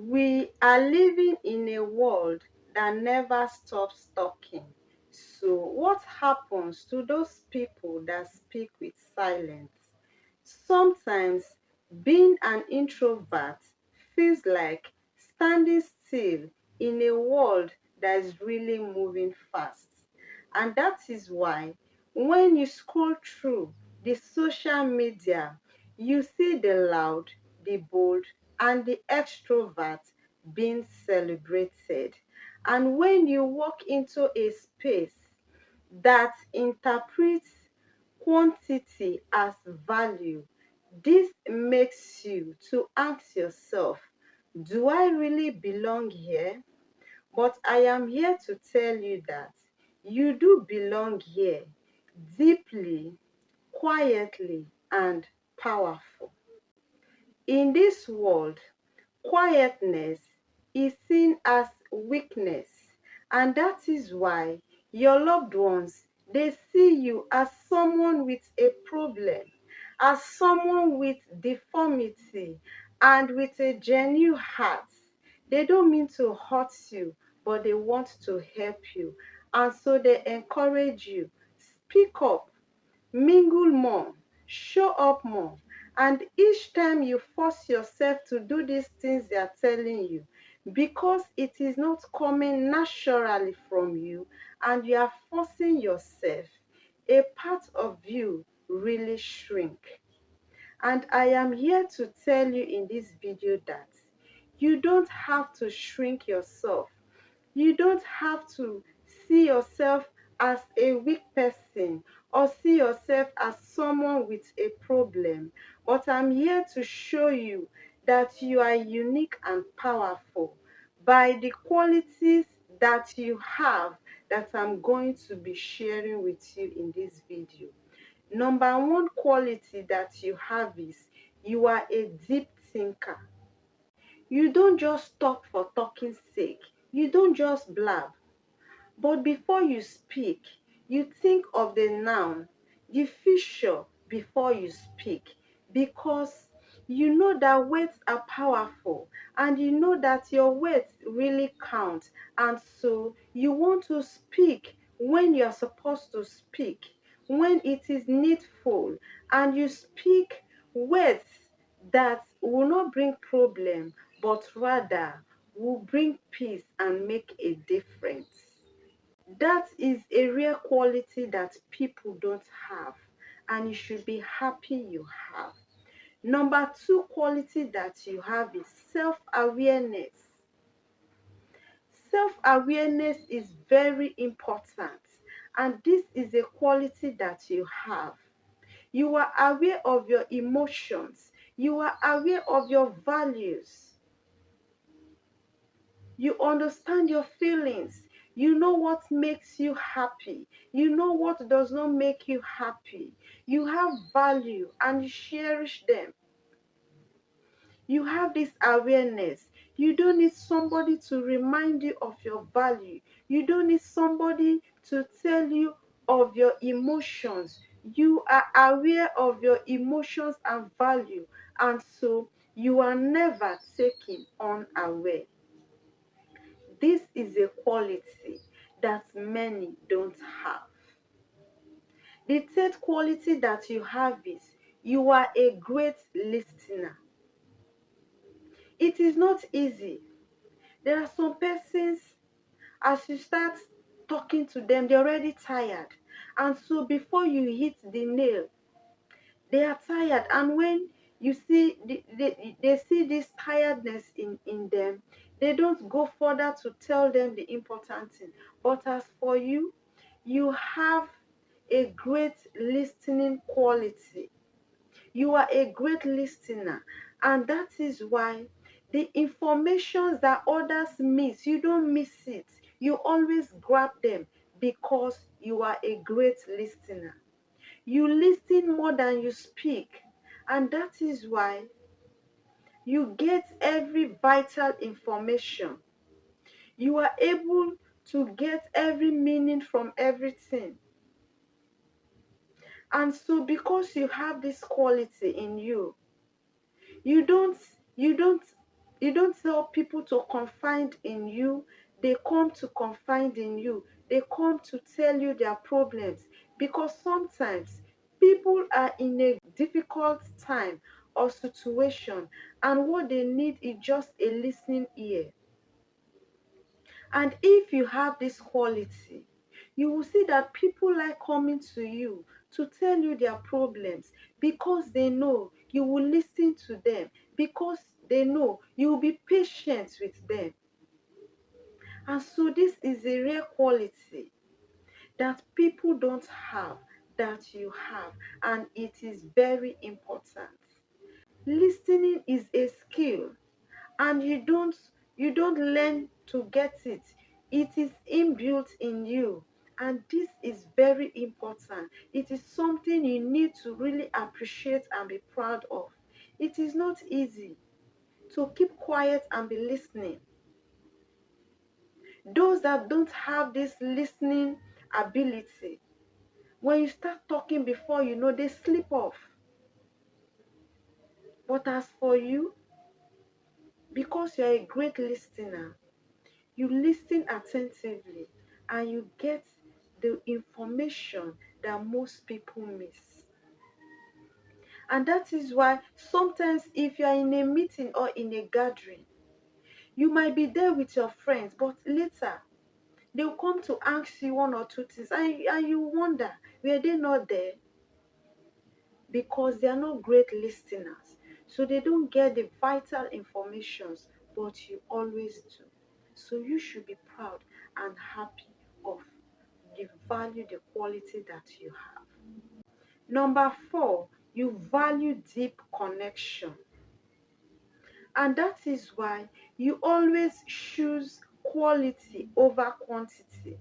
We are living in a world that never stops talking. So, what happens to those people that speak with silence? Sometimes being an introvert feels like standing still in a world that is really moving fast. And that is why when you scroll through the social media, you see the loud, the bold, and the extrovert being celebrated. And when you walk into a space that interprets quantity as value, this makes you to ask yourself, do I really belong here? But I am here to tell you that you do belong here, deeply, quietly, and powerful. In this world, quietness is seen as weakness, and that is why your loved ones, they see you as someone with a problem, as someone with deformity, and with a genuine heart. They don't mean to hurt you, but they want to help you. And so they encourage you. Speak up, mingle more, show up more. And each time you force yourself to do these things they are telling you, because it is not coming naturally from you and you are forcing yourself, a part of you really shrink. And I am here to tell you in this video that you don't have to shrink yourself. You don't have to see yourself as a weak person or see yourself as someone with a problem. But I'm here to show you that you are unique and powerful by the qualities that you have that I'm going to be sharing with you in this video. Number one quality that you have is you are a deep thinker. You don't just talk for talking's sake. You don't just blab. But before you speak, you think of the noun, the feature before you speak, because you know that words are powerful and you know that your words really count. And so you want to speak when you are supposed to speak, when it is needful, and you speak words that will not bring problem, but rather will bring peace and make a difference. That is a rare quality that people don't have, and you should be happy you have. Number two quality that you have is self-awareness. Self-awareness is very important, and this is a quality that you have. You are aware of your emotions. You are aware of your values. You understand your feelings. You know what makes you happy. You know what does not make you happy. You have value and you cherish them. You have this awareness. You don't need somebody to remind you of your value. You don't need somebody to tell you of your emotions. You are aware of your emotions and value, and so you are never taken unaware. This is a quality that many don't have. The third quality that you have is you are a great listener. It is not easy. There are some persons, as you start talking to them, they're already tired. And so before you hit the nail, they are tired. And when you see they see this tiredness in them, they don't go further to tell them the important thing. But as for you, you have a great listening quality. You are a great listener, and that is why the information that others miss, you don't miss it. You always grab them because you are a great listener. You listen more than you speak, and that is why you get every vital information. You are able to get every meaning from everything. And so because you have this quality in you, you don't you don't You don't tell people to confide in you. They come to confide in you. They come to tell you their problems, because sometimes people are in a difficult time or situation, and what they need is just a listening ear. And if you have this quality, you will see that people like coming to you to tell you their problems, because they know you will listen to them, because they know you will be patient with them. And so this is a rare quality that people don't have, that you have, and it is very important. Listening is a skill, and you don't learn to get it. It is inbuilt in you, and this is very important. It is something you need to really appreciate and be proud of. It is not easy to keep quiet and be listening. Those that don't have this listening ability, when you start talking, before you know, they slip off. But as for you, because you're a great listener, you listen attentively and you get the information that most people miss. And that is why sometimes, if you are in a meeting or in a gathering, you might be there with your friends, but later they'll come to ask you one or two things, and you wonder, were they not there? Because they are not great listeners. So they don't get the vital informations, but you always do. So you should be proud and happy of the value, the quality that you have. Number 4, you value deep connection. And that is why you always choose quality over quantity.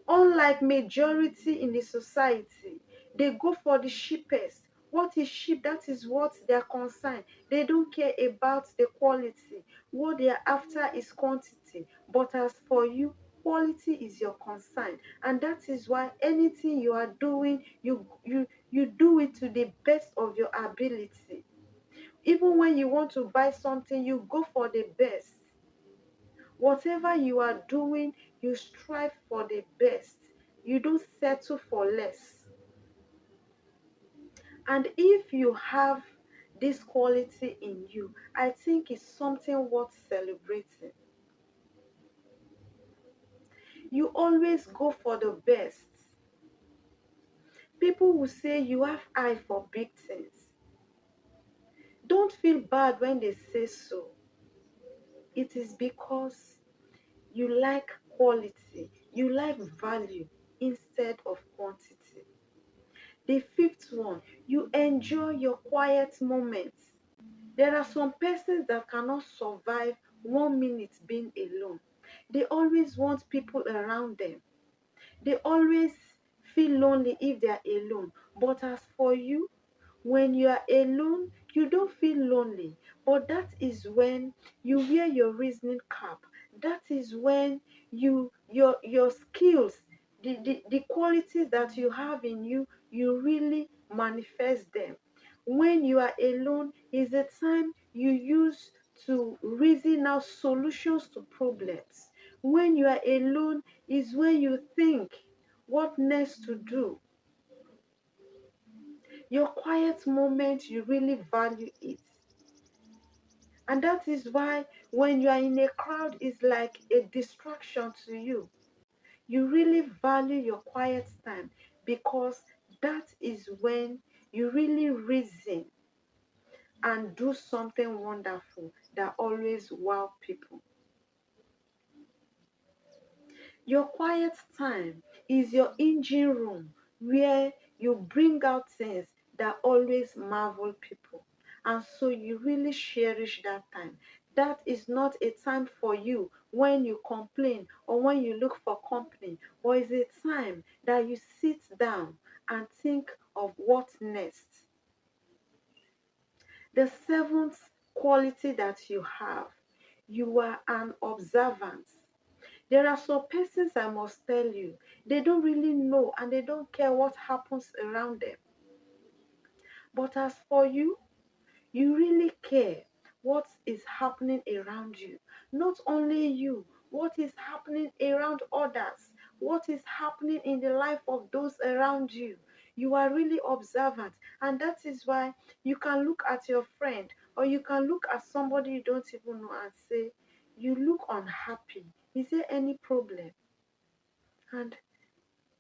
Unlike majority in the society, they go for the cheapest. What is cheap? That is what they are concerned. They don't care about the quality. What they are after is quantity. But as for you, quality is your concern. And that is why anything you are doing, you do it to the best of your ability. Even when you want to buy something, you go for the best. Whatever you are doing, you strive for the best. You don't settle for less. And if you have this quality in you, I think it's something worth celebrating. You always go for the best. People will say you have eye for big things. Don't feel bad when they say so. It is because you like quality, you like value instead of quantity. The 5th one, you enjoy your quiet moments. There are some persons that cannot survive 1 minute being alone. They always want people around them. They always feel lonely if they are alone. But as for you, when you are alone, you don't feel lonely. But that is when you wear your reasoning cap. That is when your skills, the qualities that you have in you, you really manifest them. When you are alone is the time you use to reason out solutions to problems. When you are alone is when you think what next to do. Your quiet moment, you really value it. And that is why when you are in a crowd, it's like a distraction to you. You really value your quiet time, because that is when you really reason and do something wonderful that always wow people. Your quiet time is your engine room, where you bring out things that always marvel people. And so you really cherish that time. That is not a time for you when you complain or when you look for company, but it's a time that you sit down and think of what next. The 7th quality that you have, you are an observant. There are some persons, I must tell you, they don't really know and they don't care what happens around them. But as for you, you really care what is happening around you. Not only you, what is happening around others, what is happening in the life of those around you. You are really observant, and that is why you can look at your friend or you can look at somebody you don't even know and say, you look unhappy. Is there any problem? And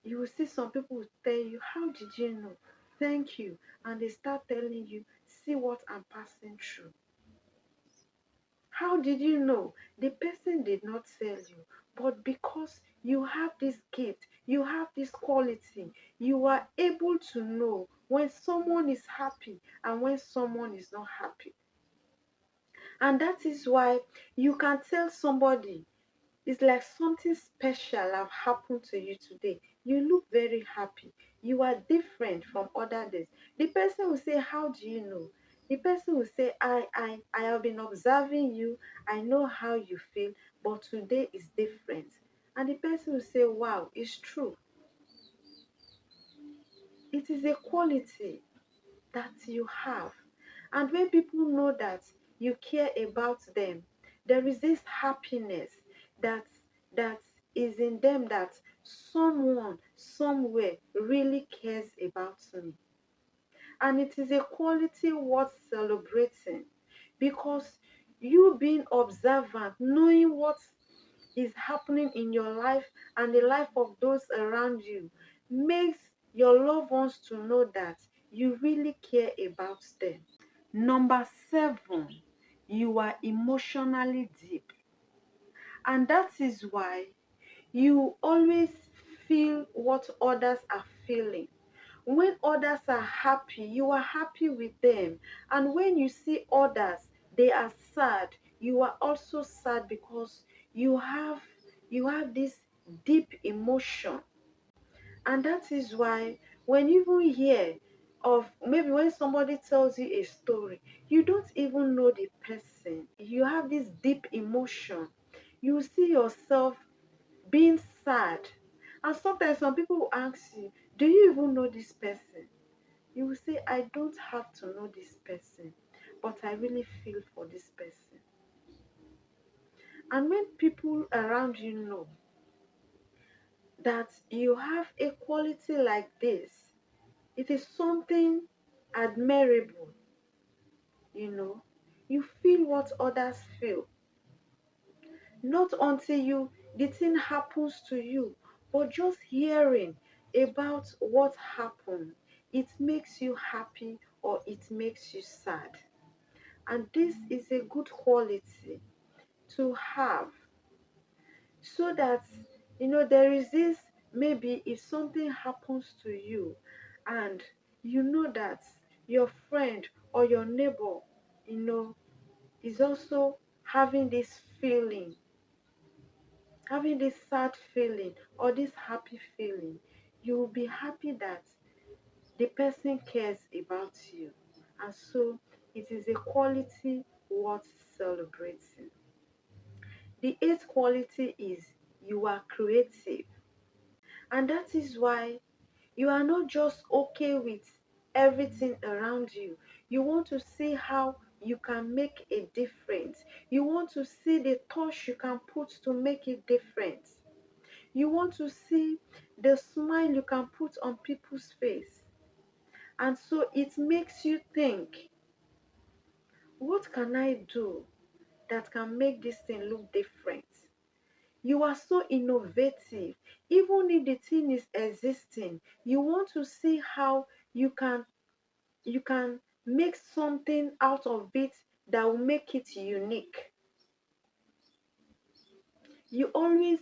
you will see some people will tell you, how did you know? Thank you. And they start telling you, see what I'm passing through. How did you know? The person did not tell you, but because you have this gift, you have this quality, you are able to know when someone is happy and when someone is not happy. And that is why you can tell somebody, it's like something special have happened to you today. You look very happy. You are different from other days. The person will say, how do you know? The person will say, I have been observing you. I know how you feel, but today is different. And the person will say, wow, it's true. It is a quality that you have. And when people know that you care about them, there is this happiness that that is in them, that someone somewhere really cares about me. And it is a quality worth celebrating, because you being observant, knowing what is happening in your life and the life of those around you, makes your loved ones to know that you really care about them. Number 7, you are emotionally deep. And that is why you always feel what others are feeling. When others are happy, you are happy with them. And when you see others, they are sad, you are also sad, because you have this deep emotion. And that is why when you even hear of, maybe when somebody tells you a story, you don't even know the person, you have this deep emotion, you see yourself being sad. And sometimes some people will ask you, do you even know this person? You will say, I don't have to know this person, but I really feel for this person. And when people around you know that you have a quality like this, it is something admirable, you know. You feel what others feel. Not until the thing happens to you, but just hearing about what happened, it makes you happy or it makes you sad. And this is a good quality to have, so that there is this, maybe if something happens to you and you know that your friend or your neighbor you know is also having this feeling, having this sad feeling or this happy feeling, you will be happy that the person cares about you. And so it is a quality worth celebrating. The 8th quality is you are creative. And that is why you are not just okay with everything around you. You want to see how you can make a difference. You want to see the touch you can put to make it different. You want to see the smile you can put on people's face. And so it makes you think, what can I do that can make this thing look different? You are so innovative. Even if the thing is existing, you want to see how you can make something out of it that will make it unique. You always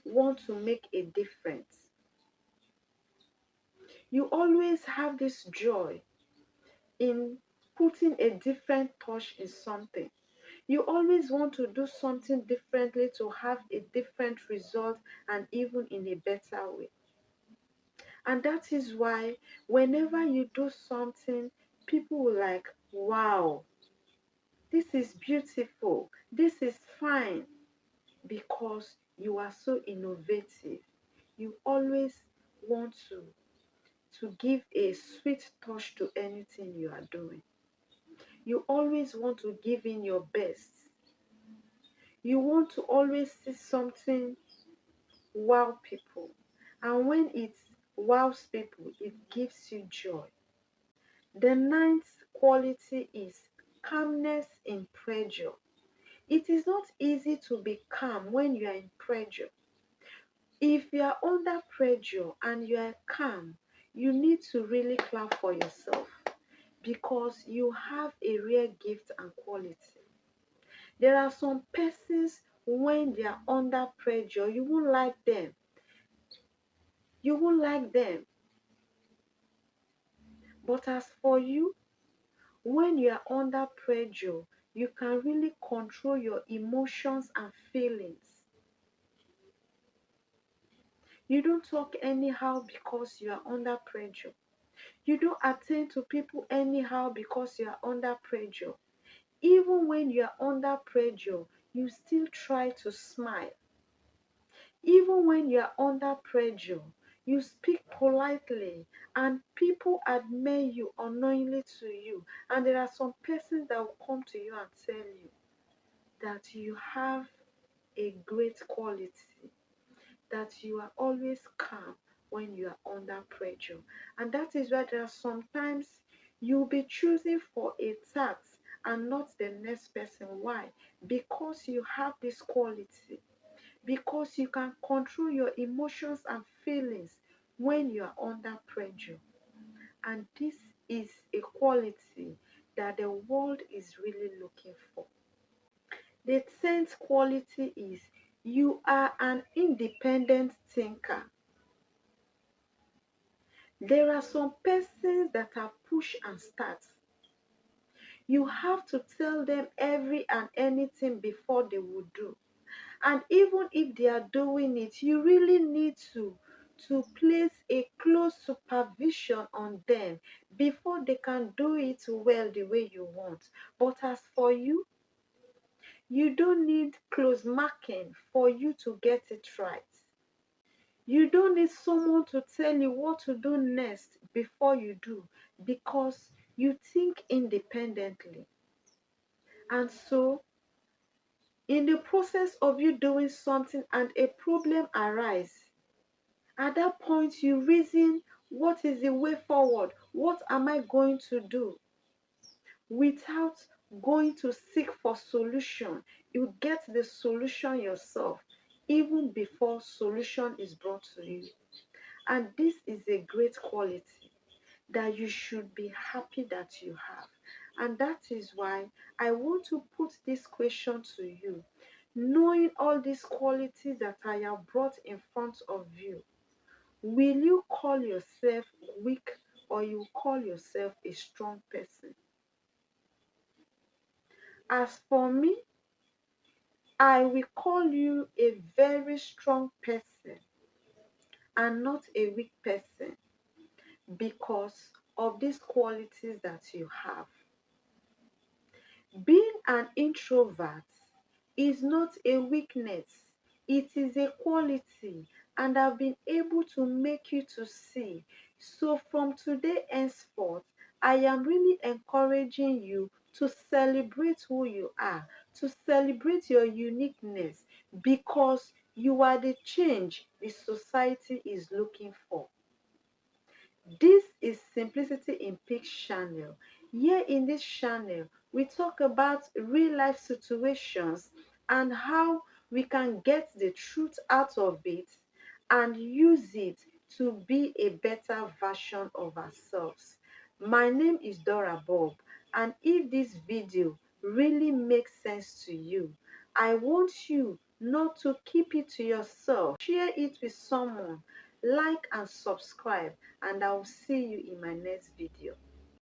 want to make a difference. You always have this joy in putting a different touch in something. You always want to do something differently to have a different result, and even in a better way. And that is why whenever you do something, people will like, wow, this is beautiful, this is fine, because you are so innovative. You always want to give a sweet touch to anything you are doing. You always want to give in your best. You want to always see something wow people. And when it wows people, it gives you joy. The ninth quality is calmness in pressure. It is not easy to be calm when you are in pressure. If you are under pressure and you are calm, you need to really clap for yourself because you have a rare gift and quality. There are some persons when they are under pressure, you won't like them. You won't like them. But as for you, when you are under pressure, you can really control your emotions and feelings. You don't talk anyhow because you are under pressure. You don't attend to people anyhow because you are under pressure. Even when you are under pressure, you still try to smile. Even when you are under pressure, you speak politely and people admire you unknowingly to you. And there are some persons that will come to you and tell you that you have a great quality, that you are always calm when you are under pressure. And that is why there are sometimes you'll be choosing for a task and not the next person. Why? Because you have this quality. Because you can control your emotions and feelings when you are under pressure. And this is a quality that the world is really looking for. The 10th quality is you are an independent thinker. There are some persons that are push and start. You have to tell them every and anything before they will do. And even if they are doing it, you really need to place a close supervision on them before they can do it well the way you want. But as for you, you don't need close marking for you to get it right. You don't need someone to tell you what to do next before you do because you think independently. And so, in the process of you doing something and a problem arises, at that point you reason what is the way forward? What am I going to do? Without going to seek for solution, you get the solution yourself even before solution is brought to you. And this is a great quality that you should be happy that you have. And that is why I want to put this question to you. Knowing all these qualities that I have brought in front of you, will you call yourself weak or you call yourself a strong person? As for me, I will call you a very strong person and not a weak person because of these qualities that you have. Being an introvert is not a weakness, it is a quality, and I've been able to make you to see. So from today henceforth, I am really encouraging you to celebrate who you are, to celebrate your uniqueness, because you are the change the society is looking for. This is Simplicity in Peak channel. Here in this channel, we talk about real life situations and how we can get the truth out of it and use it to be a better version of ourselves. My name is Dora Bob, and if this video really makes sense to you, I want you not to keep it to yourself. Share it with someone, like and subscribe, and I will see you in my next video.